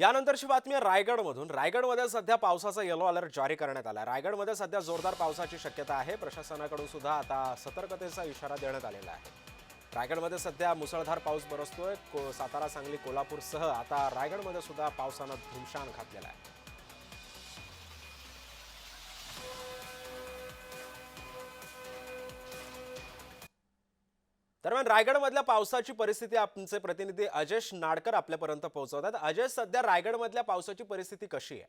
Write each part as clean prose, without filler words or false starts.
यानंतरची बातमी आहे रायगडमधून। रायगडमध्ये सध्या पावसाचा येलो अलर्ट जारी करण्यात आला आहे। रायगडमध्ये सध्या जोरदार पावसाची शक्यता आहे। प्रशासनाकडून सुद्धा आता सतर्कतेचा इशारा देण्यात आलेला आहे। रायगडमध्ये सध्या मुसळधार पाऊस बरसतोय। सातारा, सांगली, कोल्हापूरसह आता रायगडमध्ये सुद्धा पावसानं धुमशान घातलेला आहे। दरम्यान रायगडमधल्या पावसाची परिस्थिती आमचे प्रतिनिधी अजेश नाडकर आपल्यापर्यंत पोहोचवतात। अजेश, सध्या रायगडमधल्या पावसाची परिस्थिती कशी आहे?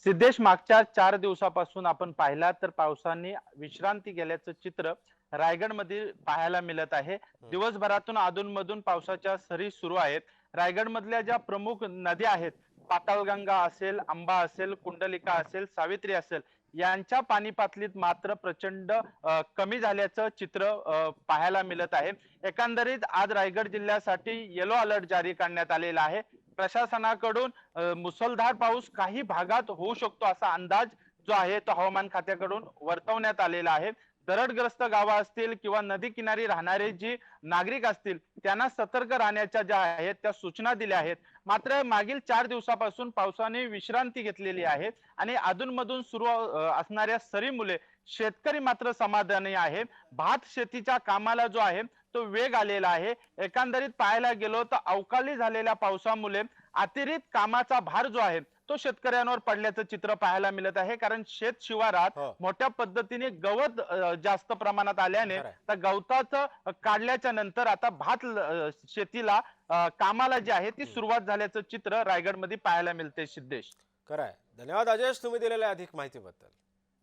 सिद्धेश, मागच्या 4 दिवसापासून आपण पाहिला तर पावसाने विश्रांती गेल्याचं चित्र रायगडमध्ये पाहायला मिळत आहे। हं. दिवसभरातून अधूनमधून पावसाच्या सरी सुरू आहेत। रायगडमधल्या ज्या प्रमुख नद्या आहेत, पाताळगंगा असेल, अंबा असेल, कुंडलिका असेल, सावित्री असेल, यांच्या पाणी पातळीत मात्र प्रचंड कमी झाल्याचं चित्र पाहायला मिळत आहे। एकंदरीत आज रायगड जिल्ह्यासाठी येलो अलर्ट जारी करण्यात आलेला आहे। प्रशासनाकडून मुसळधार पाऊस काही भागात होऊ शकतो असा अंदाज जो आहे तो हवामान खात्याकडून वर्तवण्यात आलेला आहे। दरडग्रस्त गावं असतील किंवा नदी किनारी राहणारे जी नागरिक असतील त्यांना सतर्क राहण्याच्या ज्या आहेत त्या सूचना दिल्या आहेत। मात्र मागील 4 दिवसापासून पावसाने विश्रांती घेतलेली आहे आणि अधूनमधून सुरू असणाऱ्या सरीमुळे शेतकरी मात्र समाधानी आहे। भात शेतीच्या कामाला जो आहे तो वेग आलेला आहे। एकंदरीत पाहायला गेलो तर अवकाळी झालेल्या पावसामुळे अतिरिक्त कामाचा भार जो आहे तो शेतकऱ्यांवर पडल्याचं चित्र पाहायला मिळत आहे। कारण शेत शिवारात हो, मोठ्या पद्धतीने गवत जास्त प्रमाणात आल्याने खरंय. त्या गवताचं काढल्याच्या नंतर आता शेतीला कामाला जी आहे ती सुरुवात झाल्याचं चित्र रायगडमध्ये पाहायला मिळते। सिद्धेश, खरंय। धन्यवाद अजेश, तुम्ही दिलेल्या अधिक माहितीबद्दल।